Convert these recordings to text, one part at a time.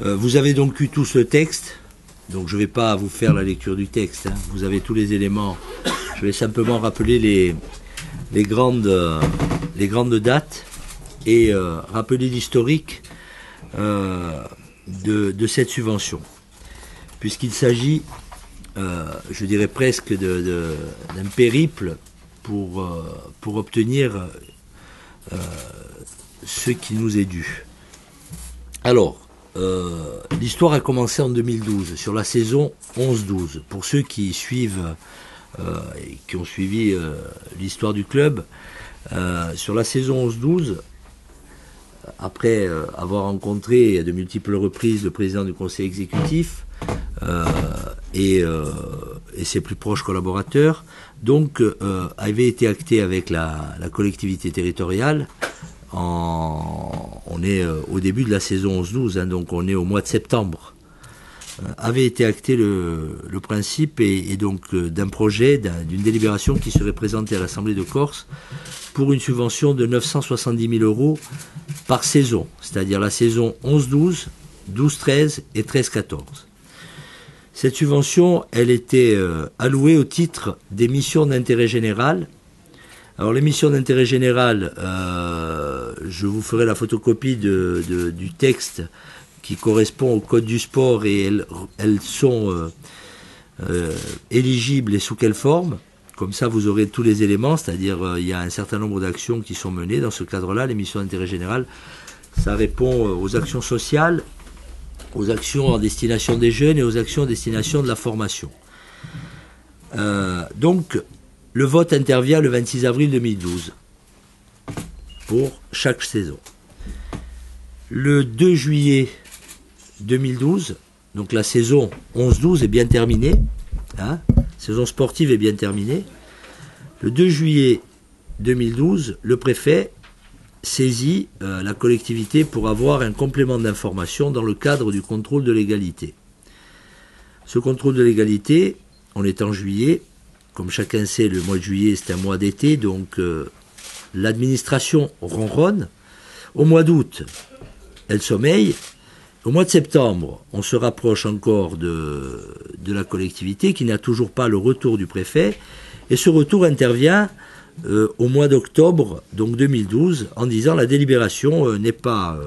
Vous avez donc eu tous le texte, donc je ne vais pas vous faire la lecture du texte, hein. Vous avez tous les éléments. Je vais simplement rappeler les grandes dates et rappeler l'historique de cette subvention, puisqu'il s'agit, je dirais presque d'un périple pour obtenir ce qui nous est dû. Alors, l'histoire a commencé en 2012, sur la saison 11-12. Pour ceux qui suivent et qui ont suivi l'histoire du club, sur la saison 11-12, après avoir rencontré à de multiples reprises le président du conseil exécutif et ses plus proches collaborateurs, donc avait été acté avec la collectivité territoriale. On est au début de la saison 11-12, hein, donc on est au mois de septembre. Avait été acté le principe et donc d'un projet, d'une délibération qui serait présentée à l'Assemblée de Corse pour une subvention de 970 000 euros par saison, c'est-à-dire la saison 11-12, 12-13 et 13-14. Cette subvention, elle était allouée au titre des missions d'intérêt général. Alors les missions d'intérêt général, je vous ferai la photocopie du texte qui correspond au code du sport et elles sont éligibles et sous quelle forme. Comme ça, vous aurez tous les éléments, c'est-à-dire il y a un certain nombre d'actions qui sont menées dans ce cadre-là. Les missions d'intérêt général, ça répond aux actions sociales, aux actions en destination des jeunes et aux actions en destination de la formation. Donc, le vote intervient le 26 avril 2012 pour chaque saison. Le 2 juillet 2012, donc la saison 11-12 est bien terminée, hein, saison sportive est bien terminée. Le 2 juillet 2012, le préfet saisit la collectivité pour avoir un complément d'information dans le cadre du contrôle de légalité. Ce contrôle de légalité, on est en juillet. Comme chacun sait, le mois de juillet, c'est un mois d'été, donc l'administration ronronne. Au mois d'août, elle sommeille. Au mois de septembre, on se rapproche encore de la collectivité qui n'a toujours pas le retour du préfet. Et ce retour intervient au mois d'octobre, donc 2012, en disant la délibération n'est pas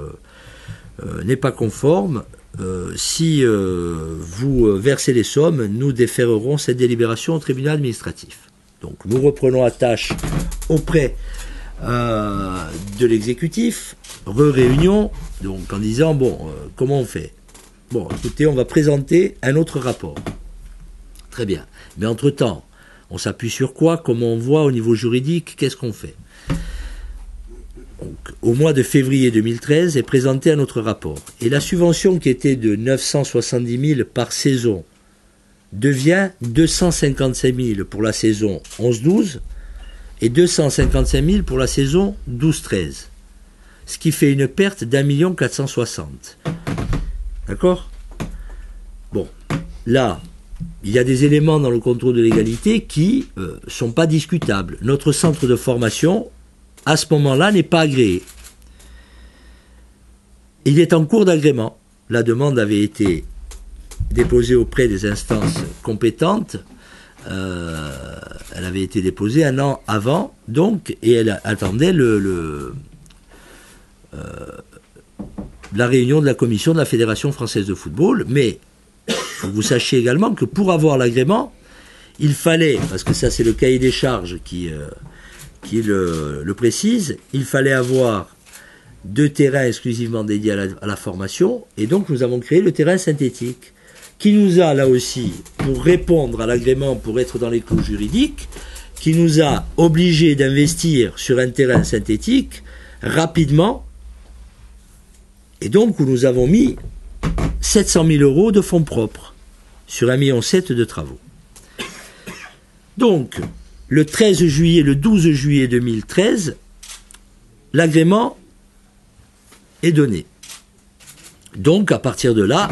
conforme. Si vous versez les sommes, nous déférerons cette délibération au tribunal administratif. Donc nous reprenons attache auprès de l'exécutif, réunion, donc en disant, bon, comment on fait? Bon, écoutez, on va présenter un autre rapport. Très bien. Mais entre-temps, on s'appuie sur quoi? Comment on voit au niveau juridique? Qu'est-ce qu'on fait? Donc, au mois de février 2013 est présenté un autre rapport. Et la subvention qui était de 970 000 par saison devient 255 000 pour la saison 11-12 et 255 000 pour la saison 12-13. Ce qui fait une perte d'1 460 000. D'accord? Bon, là, il y a des éléments dans le contrôle de légalité qui ne sont pas discutables. Notre centre de formation, à ce moment-là, n'est pas agréé. Il est en cours d'agrément. La demande avait été déposée auprès des instances compétentes. Elle avait été déposée un an avant, donc, et elle attendait la réunion de la commission de la Fédération française de football. Mais il faut que vous sachiez également que pour avoir l'agrément, il fallait, parce que ça c'est le cahier des charges qui le précise, il fallait avoir 2 terrains exclusivement dédiés à la formation, et donc nous avons créé le terrain synthétique, qui nous a là aussi, pour répondre à l'agrément, pour être dans les clous juridiques, qui nous a obligés d'investir sur un terrain synthétique rapidement, et donc où nous avons mis 700 000 euros de fonds propres sur 1,7 million de travaux. Donc, le 12 juillet 2013, l'agrément est donné. Donc, à partir de là,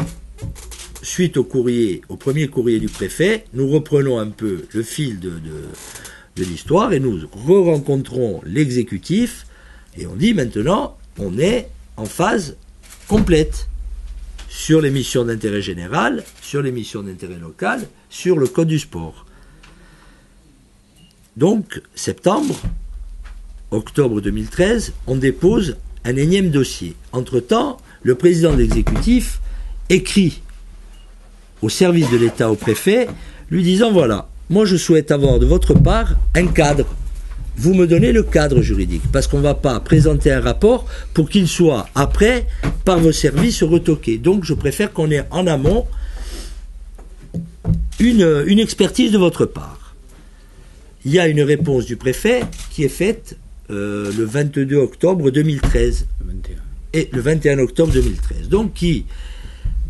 suite au premier courrier du préfet, nous reprenons un peu le fil de l'histoire et nous re-rencontrons l'exécutif et on dit maintenant, on est en phase complète sur les missions d'intérêt général, sur les missions d'intérêt local, sur le code du sport. Donc, septembre, octobre 2013, on dépose un énième dossier. Entre-temps, le président de l'exécutif écrit au service de l'État, au préfet, lui disant, voilà, moi je souhaite avoir de votre part un cadre. Vous me donnez le cadre juridique, parce qu'on ne va pas présenter un rapport pour qu'il soit, après, par vos services, retoqué. Donc je préfère qu'on ait en amont une expertise de votre part. Il y a une réponse du préfet qui est faite le 22 octobre 2013. Et le 21 octobre 2013. Donc qui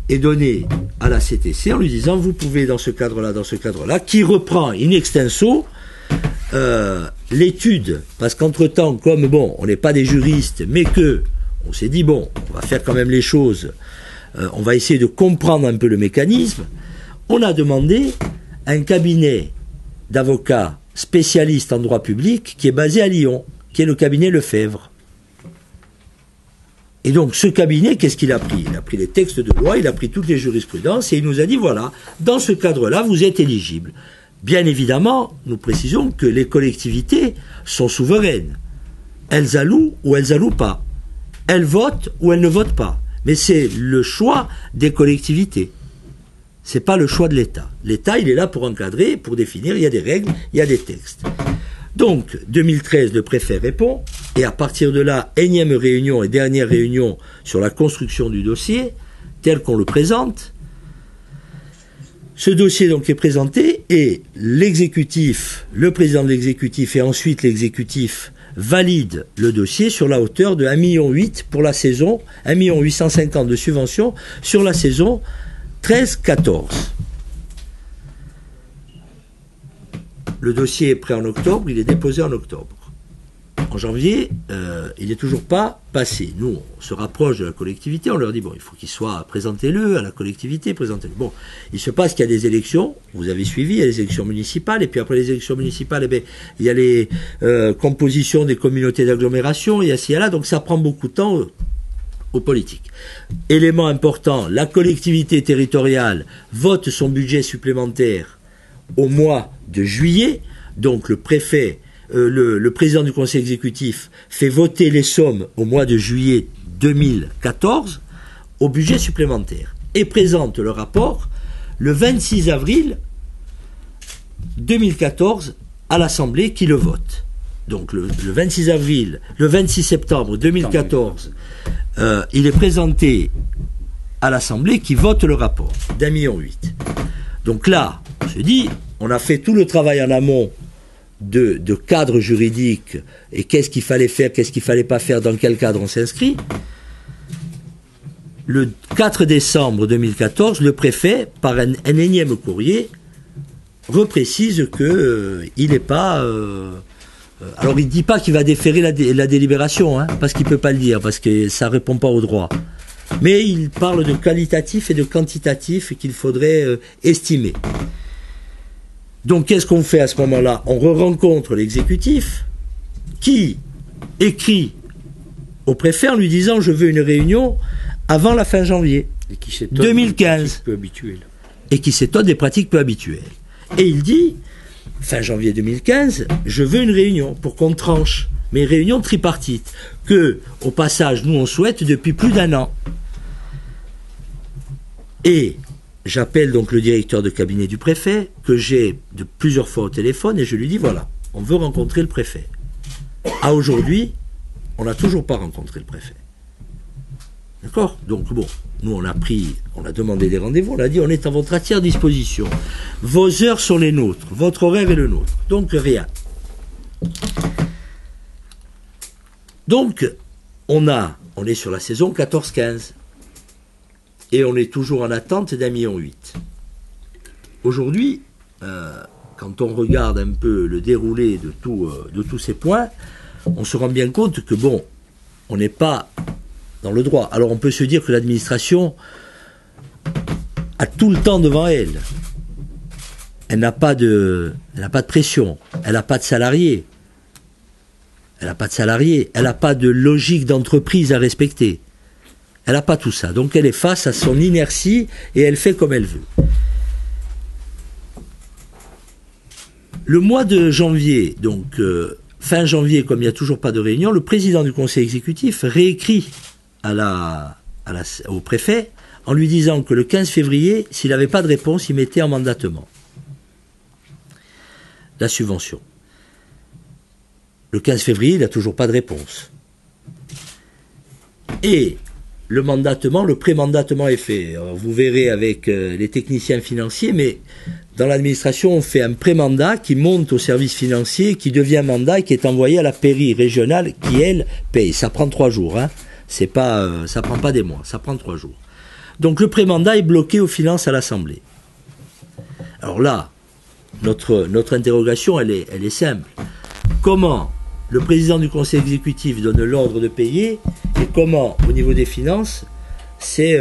est donné à la CTC en lui disant, vous pouvez dans ce cadre-là, qui reprend in extenso l'étude, parce qu'entre-temps, comme bon, on n'est pas des juristes, mais que on s'est dit, bon, on va faire quand même les choses, on va essayer de comprendre un peu le mécanisme, on a demandé à un cabinet d'avocats spécialistes en droit public qui est basé à Lyon, qui est le cabinet Lefebvre. Et donc ce cabinet, qu'est-ce qu'il a pris? Il a pris les textes de loi, il a pris toutes les jurisprudences et il nous a dit, voilà, dans ce cadre-là, vous êtes éligible. Bien évidemment, nous précisons que les collectivités sont souveraines. Elles allouent ou elles allouent pas. Elles votent ou elles ne votent pas. Mais c'est le choix des collectivités. C'est pas le choix de l'État. L'État, il est là pour encadrer, pour définir, il y a des règles, il y a des textes. Donc, 2013, le préfet répond, et à partir de là, énième réunion et dernière réunion sur la construction du dossier, tel qu'on le présente. Ce dossier donc est présenté, et l'exécutif, le président de l'exécutif et ensuite l'exécutif valide le dossier sur la hauteur de 1,8 million pour la saison, 1,850 000 de subventions sur la saison 13-14. Le dossier est prêt en octobre, il est déposé en octobre. En janvier, il n'est toujours pas passé. Nous, on se rapproche de la collectivité, on leur dit, bon, il faut qu'il soit, présentez-le à la collectivité, présentez-le. Bon, il se passe qu'il y a des élections, vous avez suivi, il y a les élections municipales, et puis après les élections municipales, eh bien, il y a les compositions des communautés d'agglomération, il y a ci, il y a là, donc ça prend beaucoup de temps aux politiques. Élément important, la collectivité territoriale vote son budget supplémentaire au mois de juillet, donc le préfet, le président du conseil exécutif fait voter les sommes au mois de juillet 2014 au budget supplémentaire et présente le rapport le 26 avril 2014 à l'Assemblée qui le vote. Donc le 26 septembre 2014, il est présenté à l'Assemblée qui vote le rapport d'1,8 million. Donc là, on se dit, on a fait tout le travail en amont de cadre juridique et qu'est-ce qu'il fallait faire, qu'est-ce qu'il fallait pas faire, dans quel cadre on s'inscrit. Le 4 décembre 2014, le préfet, par un énième courrier, reprécise que il n'est pas... alors il ne dit pas qu'il va déférer la délibération, hein, parce qu'il ne peut pas le dire, parce que ça ne répond pas au droit. Mais il parle de qualitatif et de quantitatif qu'il faudrait estimer. Donc qu'est-ce qu'on fait à ce moment-là? On rencontre l'exécutif qui écrit au préfet en lui disant, je veux une réunion avant la fin janvier 2015. Et qui s'étonne des pratiques peu habituelles. Et il dit, fin janvier 2015, je veux une réunion pour qu'on tranche, mais une réunion tripartite, que, au passage, nous on souhaite depuis plus d'1 an. Et j'appelle donc le directeur de cabinet du préfet, que j'ai de plusieurs fois au téléphone, et je lui dis, voilà, on veut rencontrer le préfet. À aujourd'hui, on n'a toujours pas rencontré le préfet. D'accord? Donc bon, nous on a demandé des rendez-vous, on a dit, on est à votre entière disposition. Vos heures sont les nôtres, votre horaire est le nôtre. Donc rien. Donc, on est sur la saison 14-15. Et on est toujours en attente d'1,8 million. Aujourd'hui, quand on regarde un peu le déroulé de tous ces points, on se rend bien compte que bon, on n'est pas dans le droit. Alors on peut se dire que l'administration a tout le temps devant elle. Elle n'a pas de pression, elle n'a pas de salariés. Elle n'a pas de logique d'entreprise à respecter. Elle n'a pas tout ça. Donc elle est face à son inertie et elle fait comme elle veut. Le mois de janvier, donc fin janvier, comme il n'y a toujours pas de réunion, le président du conseil exécutif réécrit au préfet en lui disant que le 15 février, s'il n'avait pas de réponse, il mettait en mandatement la subvention. Le 15 février, il n'a toujours pas de réponse. Et le mandatement, le pré-mandatement est fait. Alors, vous verrez avec les techniciens financiers, mais dans l'administration, on fait un pré-mandat qui monte au service financier, qui devient mandat et qui est envoyé à la pairie régionale qui, elle, paye. Ça prend 3 jours. Hein. C'est pas, ça prend pas des mois, ça prend 3 jours. Donc le pré-mandat est bloqué aux finances à l'Assemblée. Alors là, notre interrogation, elle est simple. Comment le président du conseil exécutif donne l'ordre de payer et comment, au niveau des finances, c'est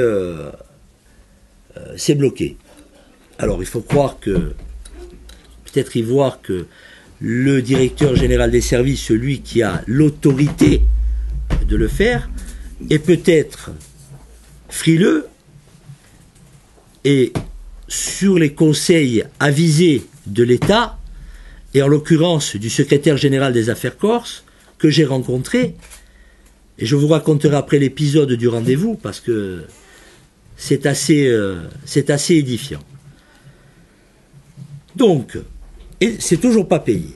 bloqué. Alors il faut croire que, peut-être y voir que le directeur général des services, celui qui a l'autorité de le faire, est peut-être frileux et sur les conseils avisés de l'État, et en l'occurrence du secrétaire général des affaires corses, que j'ai rencontré, et je vous raconterai après l'épisode du rendez-vous, parce que c'est assez édifiant. Donc, et c'est toujours pas payé.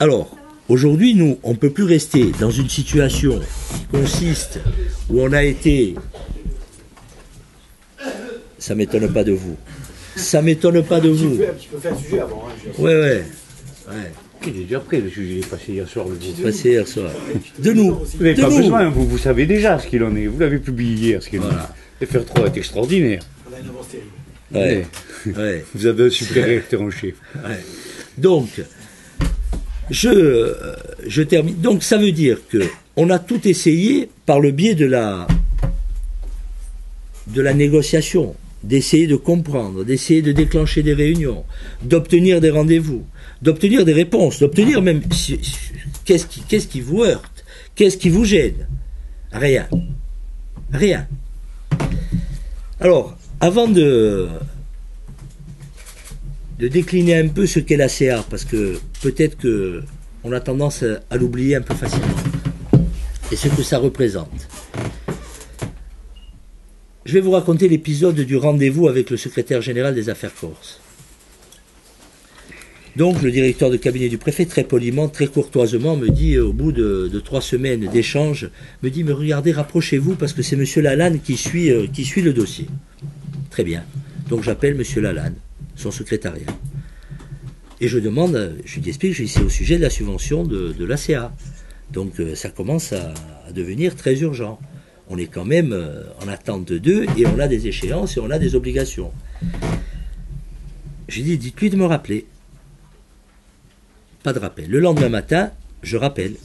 Alors, aujourd'hui, nous, on ne peut plus rester dans une situation qui consiste où on a été... Ça ne m'étonne pas de vous. Ça ne m'étonne pas de vous. Tu peux faire un sujet avant. Hein, ouais. Il est déjà prêt, le sujet. Il est passé hier soir. Passé hier soir. De nous. Vous n'avez pas besoin, vous savez déjà ce qu'il en est. Vous l'avez publié hier, ce qu'il en est. FR3 est extraordinaire. On a une avance terrible. Ouais. Vous avez un super réacteur en chef. Ouais. Donc, je termine. Donc, ça veut dire que on a tout essayé par le biais de la négociation, d'essayer de comprendre, d'essayer de déclencher des réunions, d'obtenir des rendez-vous, d'obtenir des réponses, d'obtenir même qu'est-ce qui vous heurte, qu'est-ce qui vous gêne. Rien. Alors, avant de décliner un peu ce qu'est la CA, parce que peut-être qu'on a tendance à l'oublier un peu facilement, et ce que ça représente. Je vais vous raconter l'épisode du rendez-vous avec le secrétaire général des affaires corses. Donc, le directeur de cabinet du préfet, très poliment, très courtoisement, me dit, au bout de 3 semaines d'échange, me dit, mais regardez, rapprochez-vous, parce que c'est M. Lalanne qui suit le dossier. Très bien. Donc, j'appelle M. Lalanne, son secrétariat. Et je demande, je lui explique, c'est au sujet de la subvention de l'ACA. Donc, ça commence à devenir très urgent. On est quand même en attente d'eux, et on a des échéances, et on a des obligations. J'ai dit, dites-lui de me rappeler. Pas de rappel. Le lendemain matin, je rappelle.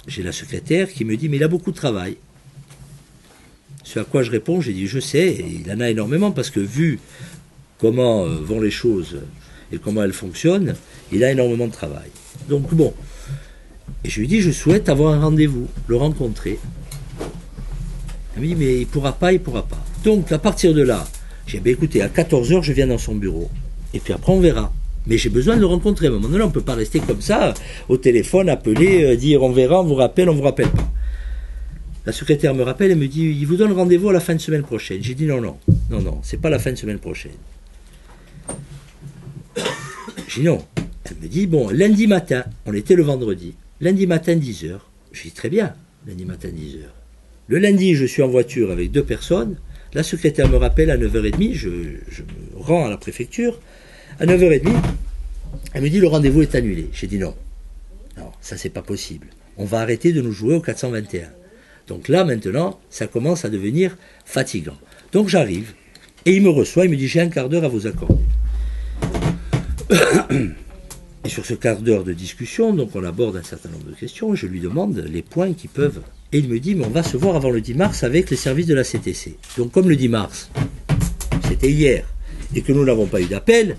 J'ai la secrétaire qui me dit, mais il a beaucoup de travail. Ce à quoi je réponds, j'ai dit, je sais, et il en a énormément, parce que vu comment vont les choses et comment elles fonctionnent, il a énormément de travail. Donc bon. Et je lui dis, je souhaite avoir un rendez-vous, le rencontrer. Il me dit, mais il pourra pas. Donc à partir de là, j'ai dit, écoutez, à 14h, je viens dans son bureau. Et puis après, on verra. Mais j'ai besoin de le rencontrer. À un moment donné, on ne peut pas rester comme ça, au téléphone, appeler, dire on verra, on vous rappelle pas. La secrétaire me rappelle et me dit, il vous donne rendez-vous à la fin de semaine prochaine. J'ai dit non, c'est pas la fin de semaine prochaine. J'ai dit non. Elle me dit, bon, lundi matin, on était le vendredi, lundi matin 10h. Je dis très bien, lundi matin 10h. Le lundi, je suis en voiture avec 2 personnes. La secrétaire me rappelle à 9h30, je me rends à la préfecture. À 9h30, elle me dit le rendez-vous est annulé. J'ai dit non, ça c'est pas possible. On va arrêter de nous jouer au 421. Donc là maintenant, ça commence à devenir fatigant. Donc j'arrive, et il me reçoit, il me dit j'ai un quart d'heure à vous accorder. Et sur ce quart d'heure de discussion, donc on aborde un certain nombre de questions, et je lui demande les points qui peuvent... Et il me dit, mais on va se voir avant le 10 mars avec les services de la CTC. Donc comme le 10 mars, c'était hier, et que nous n'avons pas eu d'appel,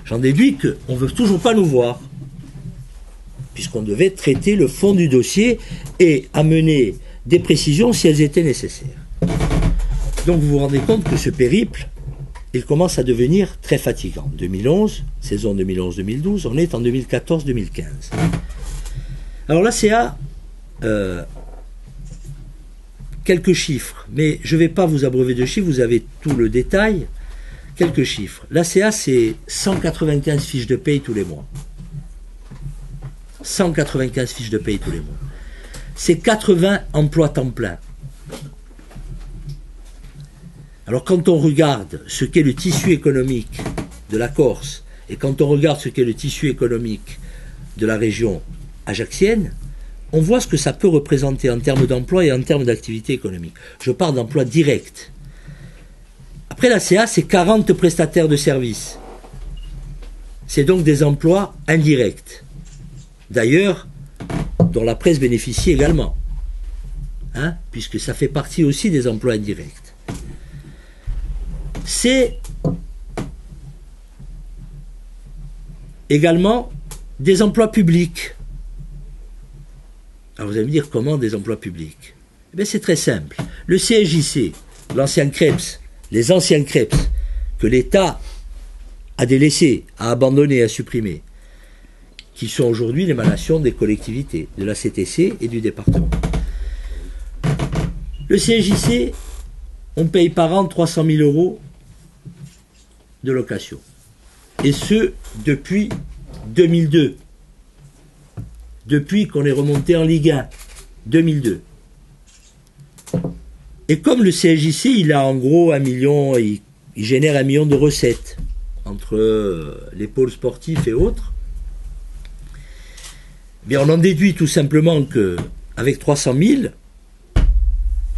j'en déduis qu'on ne veut toujours pas nous voir, puisqu'on devait traiter le fond du dossier et amener des précisions si elles étaient nécessaires. Donc vous vous rendez compte que ce périple, il commence à devenir très fatigant. 2011, saison 2011-2012, on est en 2014-2015. Alors là, c'est à quelques chiffres, mais je ne vais pas vous abreuver de chiffres, vous avez tout le détail. Quelques chiffres. L'ACA, c'est 195 fiches de paye tous les mois. 195 fiches de paye tous les mois. C'est 80 emplois temps plein. Alors quand on regarde ce qu'est le tissu économique de la Corse, et quand on regarde ce qu'est le tissu économique de la région ajaxienne, on voit ce que ça peut représenter en termes d'emploi et en termes d'activité économique. Je parle d'emploi direct. Après la CA, c'est 40 prestataires de services. C'est donc des emplois indirects. D'ailleurs, dont la presse bénéficie également. Hein, puisque ça fait partie aussi des emplois indirects. C'est également des emplois publics. Alors vous allez me dire comment des emplois publics? Eh bien, c'est très simple. Le CSJC, l'ancien CREPS, les anciens CREPS, que l'État a délaissés, a abandonnés, a supprimés, qui sont aujourd'hui l'émanation des collectivités, de la CTC et du département. Le CSJC, on paye par an 300 000 € de location. Et ce, depuis 2002. Depuis qu'on est remonté en Ligue 1. 2002. Et comme le CSJC, il a en gros 1 million, il génère 1 million de recettes entre les pôles sportifs et autres, bien on en déduit tout simplement qu'avec 300 000,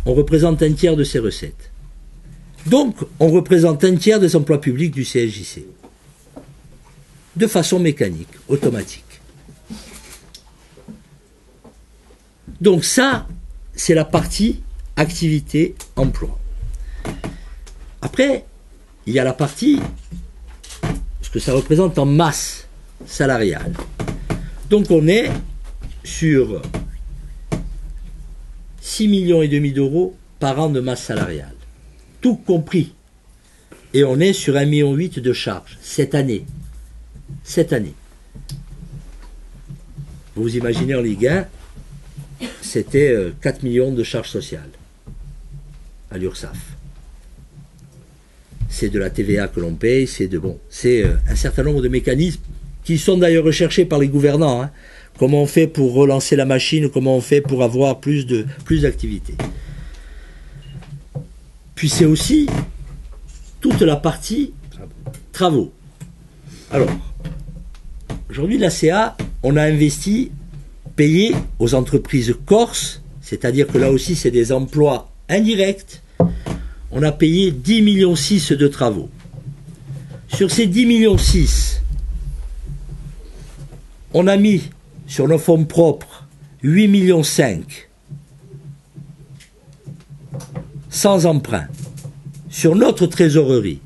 on représente un tiers de ces recettes. Donc, on représente un tiers des emplois publics du CSJC. De façon mécanique, automatique. Donc ça, c'est la partie activité, emploi. Après, il y a la partie, ce que ça représente en masse salariale. Donc on est sur 6,5 millions d'euros par an de masse salariale. Tout compris. Et on est sur 1,8 million de charges cette année. Cette année. Vous imaginez en Ligue 1, c'était 4 millions de charges sociales à l'URSSAF. C'est de la TVA que l'on paye, c'est un certain nombre de mécanismes qui sont d'ailleurs recherchés par les gouvernants. Hein. Comment on fait pour relancer la machine, comment on fait pour avoir plus d'activité. Puis c'est aussi toute la partie travaux. Alors, aujourd'hui, l'ACA, on a investi, payé aux entreprises corses, c'est-à-dire que là aussi, c'est des emplois indirects. On a payé 10,6 millions de travaux. Sur ces 10,6 millions, on a mis sur nos fonds propres 8,5 millions sans emprunt sur notre trésorerie.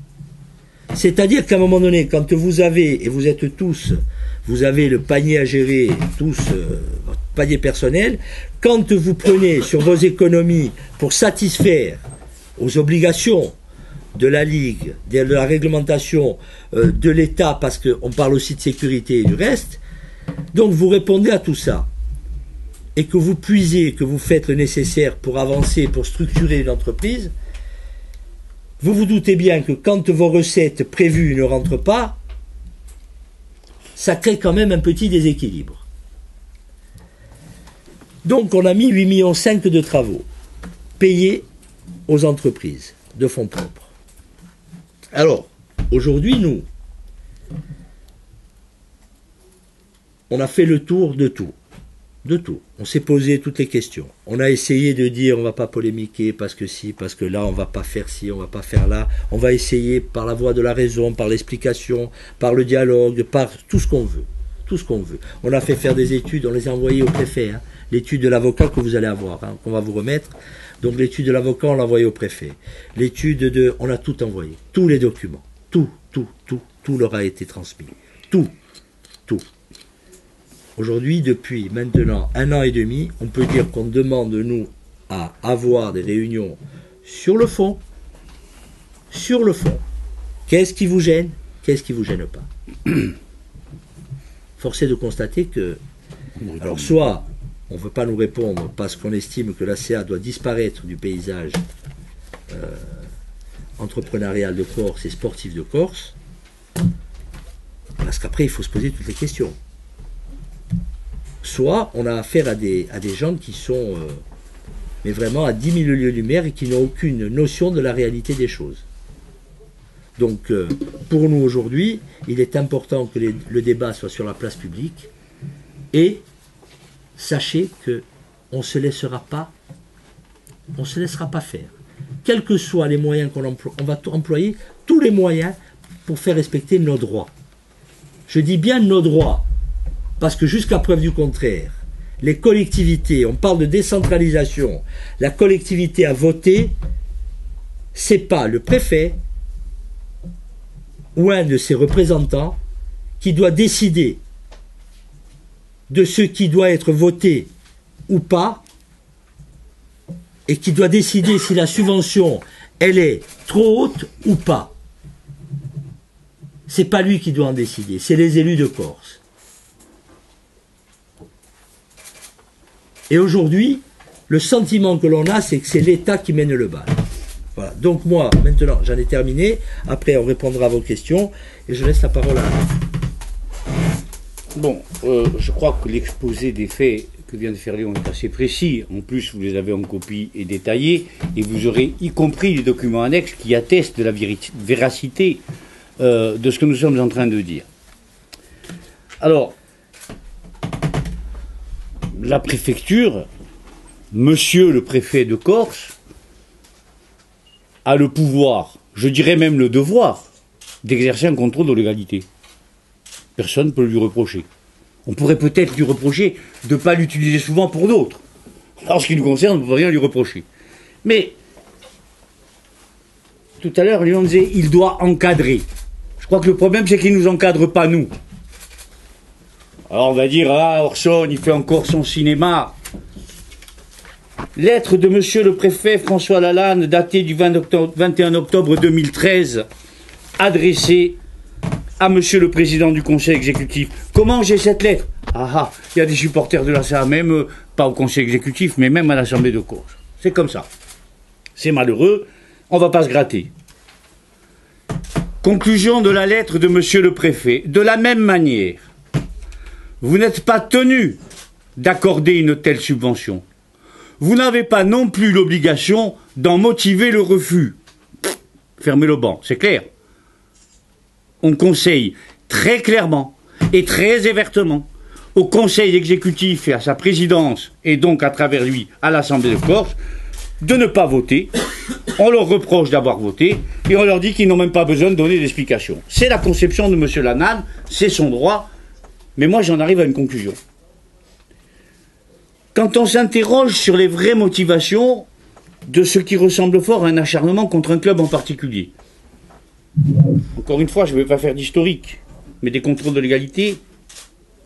C'est-à-dire qu'à un moment donné, quand vous avez, et vous êtes tous, vous avez le panier à gérer, tous votre panier personnel, quand vous prenez sur vos économies pour satisfaire aux obligations de la Ligue, de la réglementation de l'État, parce qu'on parle aussi de sécurité et du reste, donc vous répondez à tout ça, et que vous puisez, que vous faites le nécessaire pour avancer, pour structurer une entreprise, vous vous doutez bien que quand vos recettes prévues ne rentrent pas, ça crée quand même un petit déséquilibre. Donc on a mis 8,5 millions de travaux payés aux entreprises de fonds propres. Alors, aujourd'hui, nous, on a fait le tour de tout. De tout. On s'est posé toutes les questions. On a essayé de dire on ne va pas polémiquer parce que si, parce que là, on ne va pas faire ci, on ne va pas faire là. On va essayer par la voie de la raison, par l'explication, par le dialogue, par tout ce qu'on veut. Tout ce qu'on veut. On a fait faire des études, on les a envoyées au préfet. Hein. L'étude de l'avocat que vous allez avoir, hein, qu'on va vous remettre. Donc l'étude de l'avocat, on l'a envoyée au préfet. L'étude de... On a tout envoyé. Tous les documents. Tout leur a été transmis. Tout. Aujourd'hui, depuis maintenant 1 an et demi, on peut dire qu'on demande, nous, à avoir des réunions sur le fond. Sur le fond. Qu'est-ce qui vous gêne? Qu'est-ce qui vous gêne pas? Force est de constater que, alors soit on ne veut pas nous répondre parce qu'on estime que l'ACA doit disparaître du paysage entrepreneurial de Corse et sportif de Corse, parce qu'après il faut se poser toutes les questions. Soit on a affaire à des gens qui sont mais vraiment à 10 000 lieues-lumière et qui n'ont aucune notion de la réalité des choses. Donc pour nous aujourd'hui, il est important que le débat soit sur la place publique et sachez qu'on ne se laissera pas faire. Quels que soient les moyens qu'on emploie, on va employer tous les moyens pour faire respecter nos droits. Je dis bien nos droits, parce que jusqu'à preuve du contraire, les collectivités, on parle de décentralisation, la collectivité a voté, c'est pas le préfet ou un de ses représentants qui doit décider de ce qui doit être voté ou pas, et qui doit décider si la subvention, elle est trop haute ou pas. C'est pas lui qui doit en décider, c'est les élus de Corse. Et aujourd'hui, le sentiment que l'on a, c'est que c'est l'État qui mène le bal. Voilà. Donc moi, maintenant, j'en ai terminé. Après, on répondra à vos questions. Et je laisse la parole à Alain. Bon, je crois que l'exposé des faits que vient de faire Léon est assez précis. En plus, vous les avez en copie et détaillés. Et vous aurez y compris les documents annexes qui attestent de la véracité de ce que nous sommes en train de dire. Alors, la préfecture, monsieur le préfet de Corse, a le pouvoir, je dirais même le devoir, d'exercer un contrôle de légalité. Personne ne peut lui reprocher. On pourrait peut-être lui reprocher de ne pas l'utiliser souvent pour d'autres. En ce qui nous concerne, on ne peut rien lui reprocher. Mais, tout à l'heure, Léon disait, il doit encadrer. Je crois que le problème, c'est qu'il ne nous encadre pas, nous. Alors on va dire, ah, Orson, il fait encore son cinéma. Lettre de monsieur le préfet François Lalanne, datée du 21 octobre 2013, adressée à monsieur le président du conseil exécutif. Comment j'ai cette lettre? Ah, il y a des supporters de l'ACA, même, pas au conseil exécutif, mais même à l'Assemblée de Corse. C'est comme ça. C'est malheureux, on ne va pas se gratter. Conclusion de la lettre de monsieur le préfet. De la même manière, vous n'êtes pas tenu d'accorder une telle subvention. Vous n'avez pas non plus l'obligation d'en motiver le refus. Fermez le banc, c'est clair. On conseille très clairement et très ouvertement au conseil exécutif et à sa présidence, et donc à travers lui à l'Assemblée de Corse, de ne pas voter. On leur reproche d'avoir voté et on leur dit qu'ils n'ont même pas besoin de donner d'explications. C'est la conception de M. Lalanne, c'est son droit, mais moi j'en arrive à une conclusion. Quand on s'interroge sur les vraies motivations de ce qui ressemble fort à un acharnement contre un club en particulier, encore une fois, je ne vais pas faire d'historique, mais des contrôles de légalité,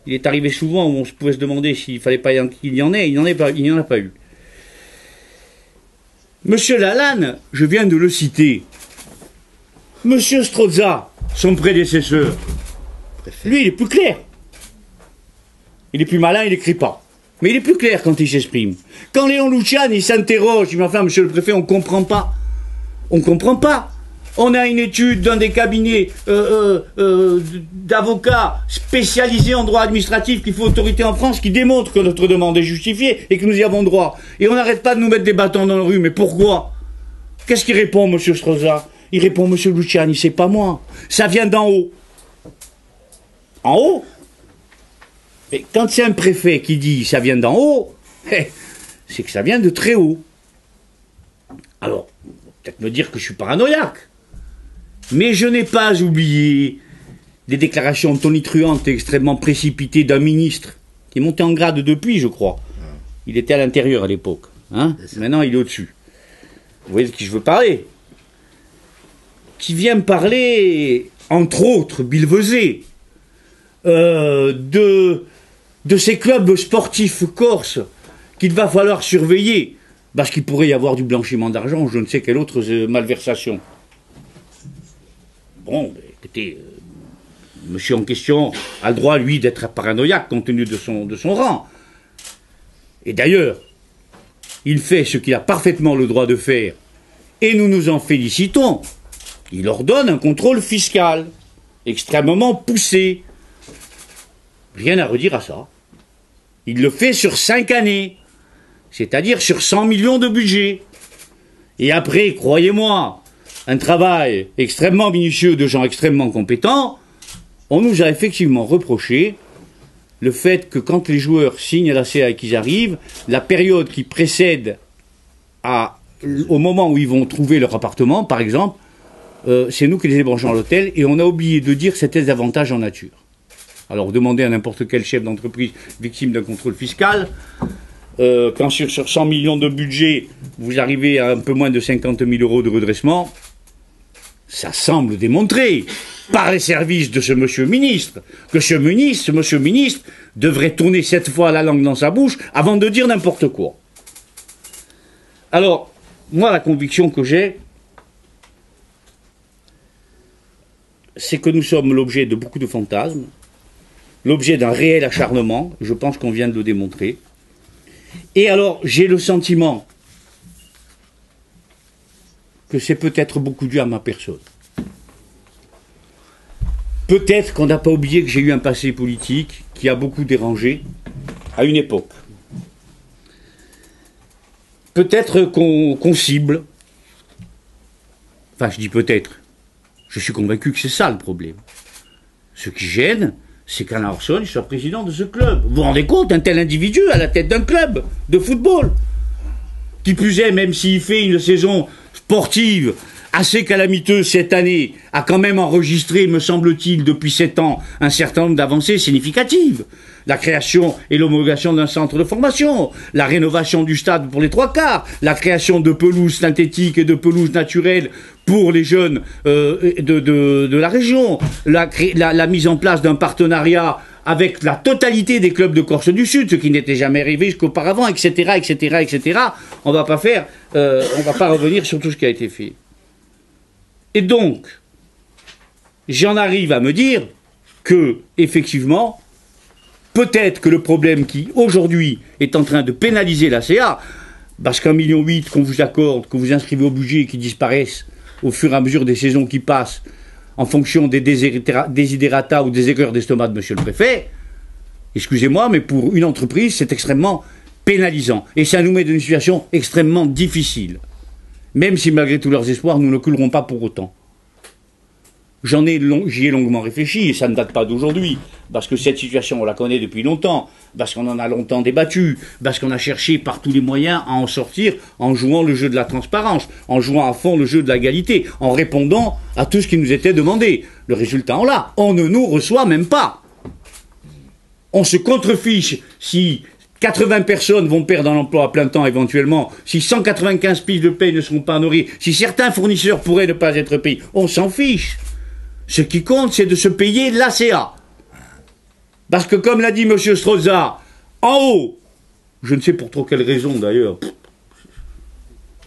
il est arrivé souvent où on pouvait se demander s'il fallait pas qu'il y en ait, il n'y en a pas eu. Monsieur Lalanne, je viens de le citer, Monsieur Strozza, son prédécesseur, lui il est plus clair. Il est plus malin, il n'écrit pas. Mais il est plus clair quand il s'exprime. Quand Léon Luciani s'interroge, il dit, enfin, monsieur le préfet, on ne comprend pas. On ne comprend pas. On a une étude dans des cabinets d'avocats spécialisés en droit administratif qui fait autorité en France qui démontre que notre demande est justifiée et que nous y avons droit. Et on n'arrête pas de nous mettre des bâtons dans la rue. Mais pourquoi? Qu'est-ce qu'il répond, monsieur Strozza? Il répond, monsieur Luciani, c'est pas moi. Ça vient d'en haut. En haut? Mais quand c'est un préfet qui dit ça vient d'en haut, c'est que ça vient de très haut. Alors, peut-être me dire que je suis paranoïaque. Mais je n'ai pas oublié des déclarations tonitruantes et extrêmement précipitées d'un ministre qui est monté en grade depuis, je crois. Il était à l'intérieur à l'époque. Hein? Maintenant, il est au-dessus. Vous voyez de qui je veux parler? Qui vient me parler, entre autres, Bilvezé, de ces clubs sportifs corses qu'il va falloir surveiller. parce qu'il pourrait y avoir du blanchiment d'argent ou je ne sais quelle autre malversation. Bon, écoutez, monsieur en question a le droit, lui, d'être paranoïaque compte tenu de son rang. Et d'ailleurs, il fait ce qu'il a parfaitement le droit de faire, et nous nous en félicitons. Il ordonne un contrôle fiscal extrêmement poussé. Rien à redire à ça. Il le fait sur 5 années, c'est-à-dire sur 100 millions de budget. Et après, croyez-moi, un travail extrêmement minutieux de gens extrêmement compétents, on nous a effectivement reproché le fait que quand les joueurs signent à la CA et qu'ils arrivent, la période qui précède au moment où ils vont trouver leur appartement, par exemple, c'est nous qui les hébergeons à l'hôtel, et on a oublié de dire que c'était des avantages en nature. Alors demandez à n'importe quel chef d'entreprise victime d'un contrôle fiscal, quand sur 100 millions de budget, vous arrivez à un peu moins de 50 000 euros de redressement, ça semble démontrer, par les services de ce monsieur ministre, que ce monsieur ministre devrait tourner 7 fois la langue dans sa bouche avant de dire n'importe quoi. Alors, moi, la conviction que j'ai, c'est que nous sommes l'objet de beaucoup de fantasmes, l'objet d'un réel acharnement, je pense qu'on vient de le démontrer. Et alors, j'ai le sentiment que c'est peut-être beaucoup dû à ma personne. Peut-être qu'on n'a pas oublié que j'ai eu un passé politique qui a beaucoup dérangé à une époque. Peut-être qu'on cible, enfin je dis peut-être, je suis convaincu que c'est ça le problème. Ce qui gêne, c'est qu'Alain Orson soit président de ce club. Vous vous rendez compte, un tel individu à la tête d'un club de football, qui plus est, même s'il fait une saison sportive assez calamiteuse cette année, a quand même enregistré, me semble-t-il, depuis 7 ans, un certain nombre d'avancées significatives. La création et l'homologation d'un centre de formation, la rénovation du stade pour les 3/4, la création de pelouses synthétiques et de pelouses naturelles pour les jeunes de la région, la mise en place d'un partenariat avec la totalité des clubs de Corse du Sud, ce qui n'était jamais arrivé jusqu'auparavant, etc., etc., etc. On va pas revenir sur tout ce qui a été fait. Et donc, j'en arrive à me dire que, effectivement, peut-être que le problème qui, aujourd'hui, est en train de pénaliser la CA, parce qu'1,8 million qu'on vous accorde, que vous inscrivez au budget et qui disparaissent au fur et à mesure des saisons qui passent, en fonction des desiderata ou des aigreurs d'estomac de monsieur le préfet, excusez-moi, mais pour une entreprise, c'est extrêmement pénalisant. Et ça nous met dans une situation extrêmement difficile. Même si, malgré tous leurs espoirs, nous ne coulerons pas pour autant. J'y ai longuement réfléchi, et ça ne date pas d'aujourd'hui, parce que cette situation, on la connaît depuis longtemps, parce qu'on en a longtemps débattu, parce qu'on a cherché par tous les moyens à en sortir en jouant le jeu de la transparence, en jouant à fond le jeu de la égalité, en répondant à tout ce qui nous était demandé. Le résultat, on l'a. On ne nous reçoit même pas. On se contrefiche si 80 personnes vont perdre un emploi à plein temps éventuellement, si 195 fiches de paye ne seront pas honorées, si certains fournisseurs pourraient ne pas être payés, on s'en fiche. Ce qui compte, c'est de se payer l'ACA. Parce que, comme l'a dit M. Strozza, en haut, je ne sais pour trop quelle raison d'ailleurs,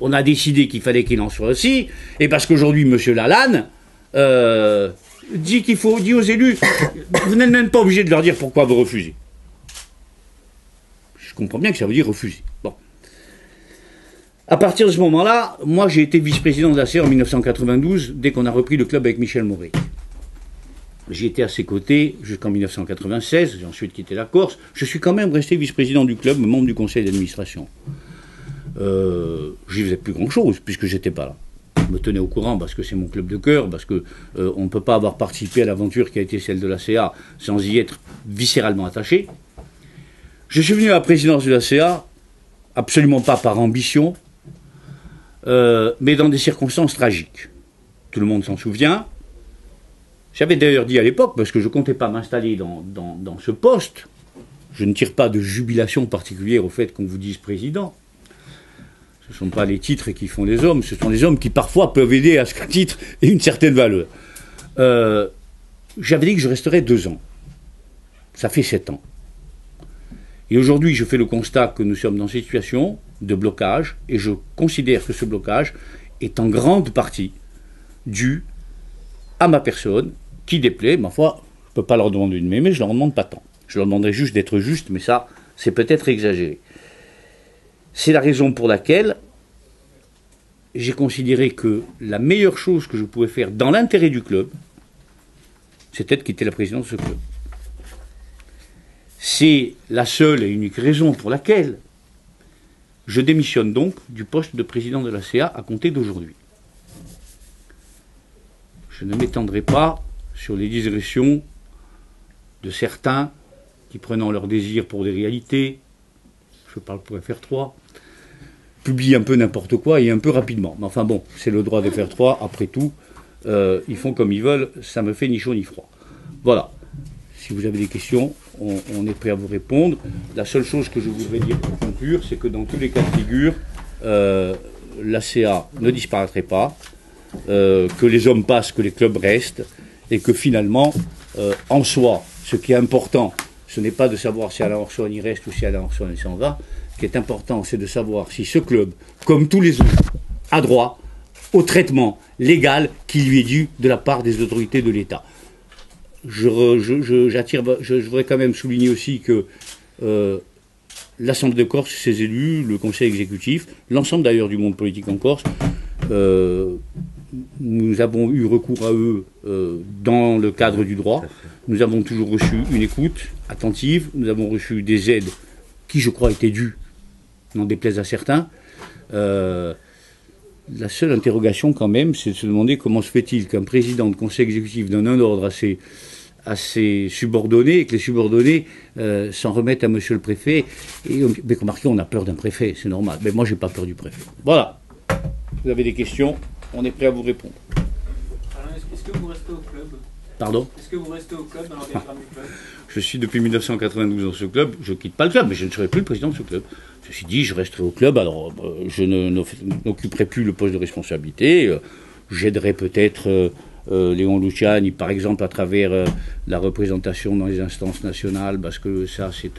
on a décidé qu'il fallait qu'il en soit aussi, et parce qu'aujourd'hui, M. Lalanne dit aux élus, vous n'êtes même pas obligé de leur dire pourquoi vous refusez. Je comprends bien que ça veut dire refuser. Bon. À partir de ce moment-là, moi j'ai été vice-président de la CA en 1992, dès qu'on a repris le club avec Michel Maury. J'ai été à ses côtés jusqu'en 1996, j'ai ensuite quitté la Corse. Je suis quand même resté vice-président du club, membre du conseil d'administration. J'y faisais plus grand-chose, puisque j'étais pas là. Je me tenais au courant parce que c'est mon club de cœur, parce que on ne peut pas avoir participé à l'aventure qui a été celle de la CA sans y être viscéralement attaché. Je suis venu à la présidence de la CA, absolument pas par ambition, mais dans des circonstances tragiques. Tout le monde s'en souvient. J'avais d'ailleurs dit à l'époque, parce que je ne comptais pas m'installer dans ce poste, je ne tire pas de jubilation particulière au fait qu'on vous dise président. Ce ne sont pas les titres qui font les hommes, ce sont les hommes qui parfois peuvent aider à ce qu'un titre ait une certaine valeur. J'avais dit que je resterais 2 ans. Ça fait 7 ans. Et aujourd'hui, je fais le constat que nous sommes dans une situation de blocage, et je considère que ce blocage est en grande partie dû à ma personne, qui déplaît. Ma foi, je ne peux pas leur demander une mais je ne leur demande pas tant. Je leur demanderai juste d'être juste, mais ça, c'est peut-être exagéré. C'est la raison pour laquelle j'ai considéré que la meilleure chose que je pouvais faire dans l'intérêt du club, c'était de quitter la présidence de ce club. C'est la seule et unique raison pour laquelle je démissionne donc du poste de président de la CA à compter d'aujourd'hui. Je ne m'étendrai pas sur les digressions de certains qui, prenant leur désir pour des réalités, je parle pour FR3, publient un peu n'importe quoi et un peu rapidement. Mais enfin bon, c'est le droit de FR3, après tout, ils font comme ils veulent, ça me fait ni chaud ni froid. Voilà. Si vous avez des questions, on est prêt à vous répondre. La seule chose que je voudrais dire pour conclure, c'est que dans tous les cas de figure, la CA ne disparaîtrait pas, que les hommes passent, que les clubs restent, et que finalement, en soi, ce qui est important, ce n'est pas de savoir si Alain Orson y reste ou si Alain Orson il s'en va. Ce qui est important, c'est de savoir si ce club, comme tous les autres, a droit au traitement légal qui lui est dû de la part des autorités de l'État. Je voudrais quand même souligner aussi que l'Assemblée de Corse, ses élus, le Conseil exécutif, l'ensemble d'ailleurs du monde politique en Corse, nous avons eu recours à eux dans le cadre du droit. Nous avons toujours reçu une écoute attentive, nous avons reçu des aides qui, je crois, étaient dues, n'en déplaise à certains. La seule interrogation quand même, c'est de se demander comment se fait-il qu'un président de conseil exécutif donne un ordre à ses subordonnés et que les subordonnés s'en remettent à monsieur le préfet. Mais remarquez, on a peur d'un préfet, c'est normal. Mais moi, j'ai pas peur du préfet. Voilà. Vous avez des questions, on est prêt à vous répondre. Alain, est-ce que vous restez au club? Pardon? Est-ce que vous restez au club dans l'organigramme du club? Je suis depuis 1992 dans ce club, je ne quitte pas le club, mais je ne serai plus le président de ce club. Ceci dit, je resterai au club, alors je n'occuperai plus le poste de responsabilité, j'aiderai peut-être Léon Luciani, par exemple, à travers la représentation dans les instances nationales, parce que ça, c'est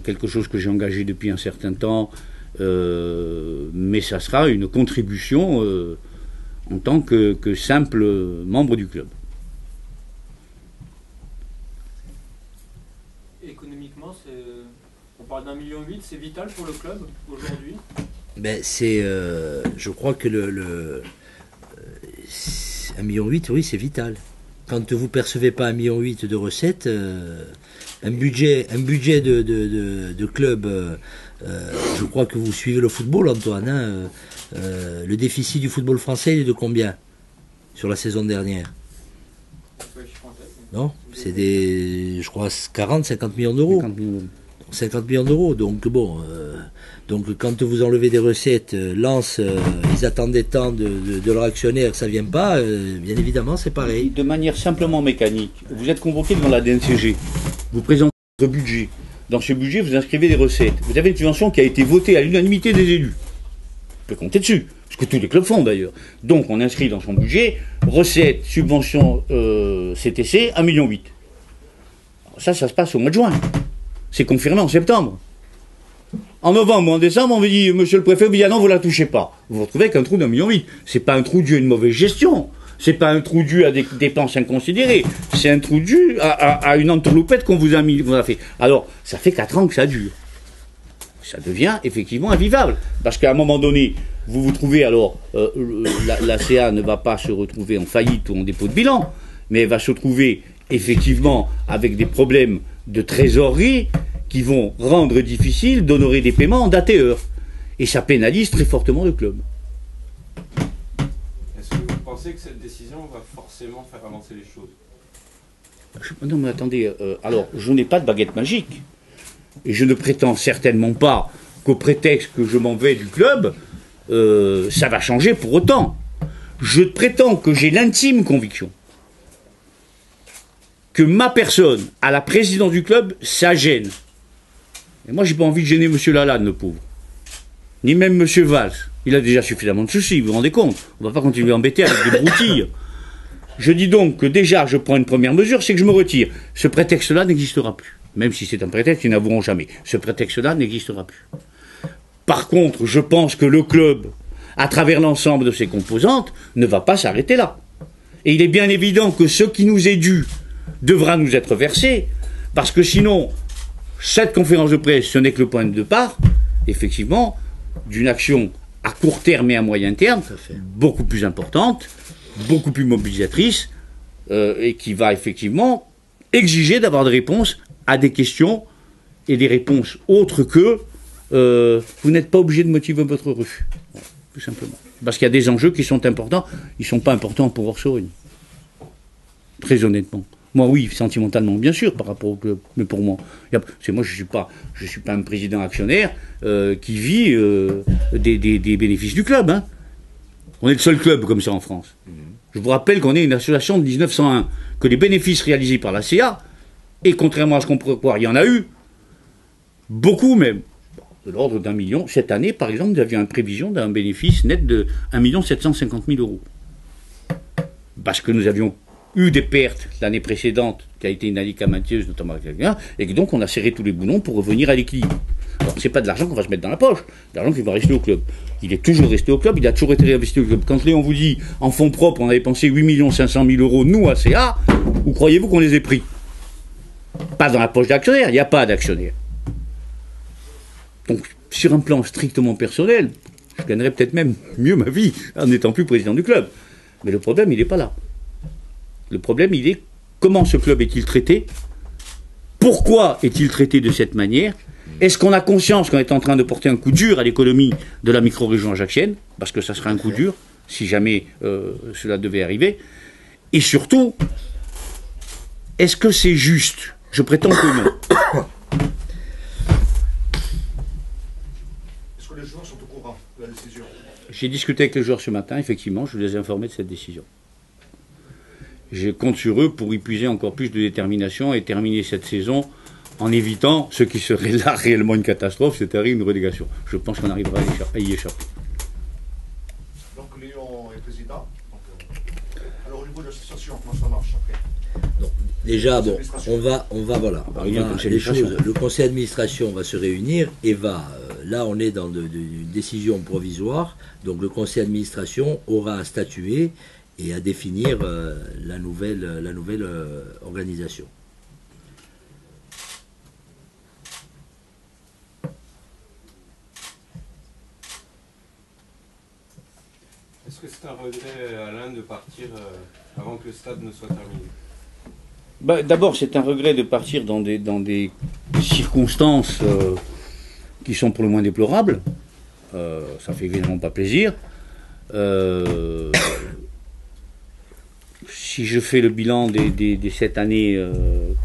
quelque chose que j'ai engagé depuis un certain temps, mais ça sera une contribution en tant que simple membre du club. Économiquement, on parle d'1,8 million, c'est vital pour le club aujourd'hui? Ben, je crois que 1,8 million, oui, c'est vital. Quand vous percevez pas 1,8 million de recettes, un budget de club, je crois que vous suivez le football, Antoine, hein, le déficit du football français, il est de combien sur la saison dernière? Non, c'est je crois, 40-50 millions d'euros. 50 millions d'euros, donc bon, donc quand vous enlevez des recettes, Lens, ils attendaient tant de leur actionnaire, ça vient pas, bien évidemment c'est pareil. De manière simplement mécanique, vous êtes convoqué devant la DNCG, vous présentez votre budget, dans ce budget vous inscrivez des recettes, vous avez une subvention qui a été votée à l'unanimité des élus, vous pouvez compter dessus, ce que tous les clubs font d'ailleurs, donc on inscrit dans son budget, recettes, subvention CTC, 1,8 million. Ça se passe au mois de juin. C'est confirmé en septembre. En novembre ou en décembre, on vous dit, monsieur le préfet, ah non, vous la touchez pas. Vous vous retrouvez avec un trou d'1,8 million. C'est pas un trou dû à une mauvaise gestion. C'est pas un trou dû à des dépenses inconsidérées. C'est un trou dû à une entourloupette qu'on vous a fait. Alors, ça fait 4 ans que ça dure. Ça devient effectivement invivable. Parce qu'à un moment donné, vous vous trouvez, alors, la CA ne va pas se retrouver en faillite ou en dépôt de bilan, mais elle va se trouver effectivement avec des problèmes de trésorerie qui vont rendre difficile d'honorer des paiements en date et heure. Et ça pénalise très fortement le club. Est-ce que vous pensez que cette décision va forcément faire avancer les choses? Non mais attendez, alors je n'ai pas de baguette magique. Et je ne prétends certainement pas qu'au prétexte que je m'en vais du club, ça va changer pour autant. Je prétends que j'ai l'intime conviction que ma personne, à la présidence du club, ça gêne. Et moi, j'ai pas envie de gêner M. Lalanne, le pauvre. Ni même M. Valls. Il a déjà suffisamment de soucis, vous vous rendez compte? On ne va pas continuer à embêter avec des broutilles. Je dis donc que déjà, je prends une première mesure, c'est que je me retire. Ce prétexte-là n'existera plus. Même si c'est un prétexte qu'ils n'avoueront jamais. Ce prétexte-là n'existera plus. Par contre, je pense que le club, à travers l'ensemble de ses composantes, ne va pas s'arrêter là. Et il est bien évident que ce qui nous est dû devra nous être versé, parce que sinon, cette conférence de presse, ce n'est que le point de départ, effectivement, d'une action à court terme et à moyen terme, beaucoup plus importante, beaucoup plus mobilisatrice, et qui va effectivement exiger d'avoir des réponses à des questions, et des réponses autres que vous n'êtes pas obligé de motiver votre refus. Voilà, tout simplement. Parce qu'il y a des enjeux qui sont importants, ils ne sont pas importants pour Orsogne. Très honnêtement. Moi, oui, sentimentalement, bien sûr, par rapport au club. Mais pour moi, moi, je suis pas un président actionnaire qui vit des bénéfices du club. Hein. On est le seul club comme ça en France. Je vous rappelle qu'on est une association de 1901, que les bénéfices réalisés par la CA, et contrairement à ce qu'on pourrait croire, il y en a eu, beaucoup même, de l'ordre d'1 million. Cette année, par exemple, nous avions une prévision d'un bénéfice net de 1 750 000 euros. Parce que nous avions eu des pertes l'année précédente, qui a été une année calamiteuse, notamment avec la et que donc on a serré tous les boulons pour revenir à l'équilibre. Alors c'est pas de l'argent qu'on va se mettre dans la poche, c'est de l'argent qui va rester au club. Il est toujours resté au club, il a toujours été réinvesti au club. Quand Léon vous dit, en fonds propres, on avait pensé 8 500 000 euros, nous, à CA, où croyez-vous qu'on les ait pris? Pas dans la poche d'actionnaire, il n'y a pas d'actionnaire. Donc, sur un plan strictement personnel, je gagnerais peut-être même mieux ma vie en n'étant plus président du club. Mais le problème, il n'est pas là. Le problème, il est comment ce club est-il traité? Pourquoi est-il traité de cette manière? Est-ce qu'on a conscience qu'on est en train de porter un coup dur à l'économie de la micro-région ajaxienne? Parce que ça serait un coup dur, si jamais cela devait arriver. Et surtout, est-ce que c'est juste? Je prétends que non. Est-ce que les joueurs sont au courant de la décision? J'ai discuté avec les joueurs ce matin, effectivement, je les ai informés de cette décision. Je compte sur eux pour y puiser encore plus de détermination et terminer cette saison en évitant ce qui serait là réellement une catastrophe, c'est-à-dire une relégation. Je pense qu'on arrivera à y échapper. Donc Léon est président. Alors au niveau de l'association, comment ça marche après? Donc, déjà, bon, le conseil d'administration va se réunir et là on est dans une décision provisoire, donc le conseil d'administration aura à statuer et à définir la nouvelle organisation. Est-ce que c'est un regret, Alain, de partir avant que le stade ne soit terminé? D'abord, c'est un regret de partir dans des circonstances qui sont pour le moins déplorables. Ça fait évidemment pas plaisir. Si je fais le bilan des 7 années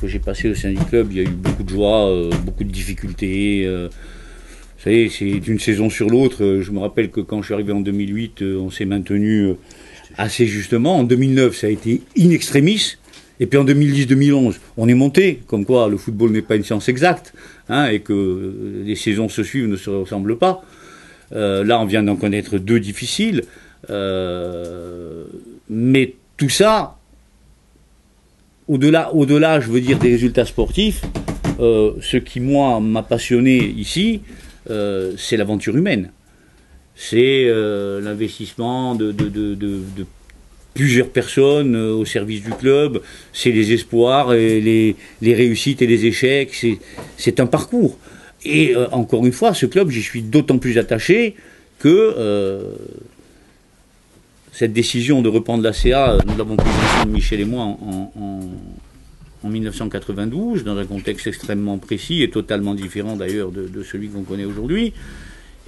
que j'ai passées au sein du club, il y a eu beaucoup de joie, beaucoup de difficultés. Vous savez, c'est d'une saison sur l'autre. Je me rappelle que quand je suis arrivé en 2008, on s'est maintenu assez justement. En 2009, ça a été in extremis. Et puis en 2010-2011, on est monté, comme quoi le football n'est pas une science exacte, hein, et que les saisons se suivent, ne se ressemblent pas. Là, on vient d'en connaître 2 difficiles. Mais tout ça, au-delà, je veux dire, des résultats sportifs, ce qui, moi, m'a passionné ici, c'est l'aventure humaine. C'est l'investissement de plusieurs personnes au service du club, c'est les espoirs, et les réussites et les échecs, c'est un parcours. Et encore une fois, ce club, j'y suis d'autant plus attaché que cette décision de reprendre la CA, nous l'avons prise ensemble, Michel et moi, en 1992, dans un contexte extrêmement précis et totalement différent d'ailleurs de celui qu'on connaît aujourd'hui.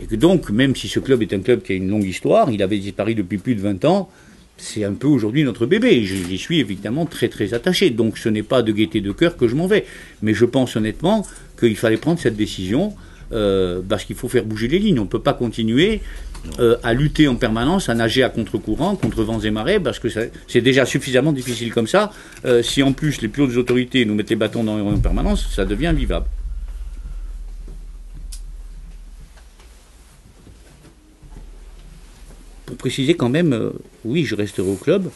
Et que donc, même si ce club est un club qui a une longue histoire, il avait disparu depuis plus de 20 ans, c'est un peu aujourd'hui notre bébé. J'y suis évidemment très très attaché. Donc ce n'est pas de gaieté de cœur que je m'en vais. Mais je pense honnêtement qu'il fallait prendre cette décision parce qu'il faut faire bouger les lignes. On ne peut pas continuer à lutter en permanence, à nager à contre-courant, contre vents et marées, parce que c'est déjà suffisamment difficile comme ça. Si en plus les plus hautes autorités nous mettent les bâtons dans les roues en permanence, ça devient invivable. Pour préciser quand même, oui, je resterai au club,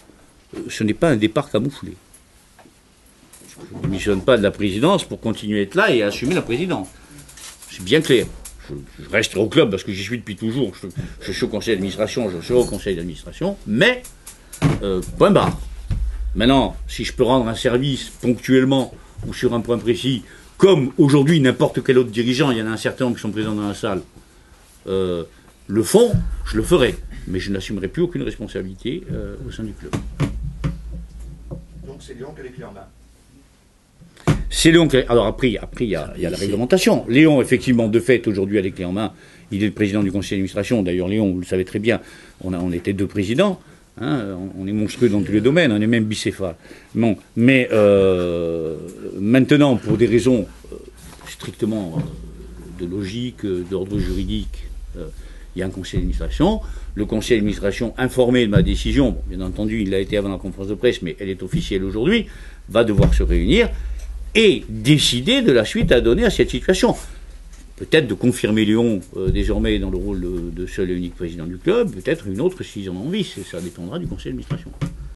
ce n'est pas un départ camouflé. Je ne démissionne pas de la présidence pour continuer à être là et à assumer la présidence. C'est bien clair. Je resterai au club parce que j'y suis depuis toujours. Je suis au conseil d'administration, je serai au conseil d'administration, mais point barre. Maintenant, si je peux rendre un service ponctuellement ou sur un point précis, comme aujourd'hui n'importe quel autre dirigeant, il y en a un certain nombre qui sont présents dans la salle, le font, je le ferai. Mais je n'assumerai plus aucune responsabilité au sein du club. Donc c'est Léon qui a les clés en main. C'est Léon qui... Alors après, il y a la réglementation. Léon, effectivement, de fait, aujourd'hui a les clés en main. Il est le président du conseil d'administration. D'ailleurs, Léon, vous le savez très bien, on était 2 présidents. Hein, on est monstrueux dans tous les domaines, on est même bicéphale. Bon, mais maintenant, pour des raisons strictement de logique, d'ordre juridique, il y a un conseil d'administration. Le conseil d'administration, informé de ma décision, bon, bien entendu, il a été avant la conférence de presse, mais elle est officielle aujourd'hui, va devoir se réunir et décider de la suite à donner à cette situation. Peut-être de confirmer Léon désormais dans le rôle de seul et unique président du club, peut-être une autre s'ils en ont envie, ça dépendra du conseil d'administration.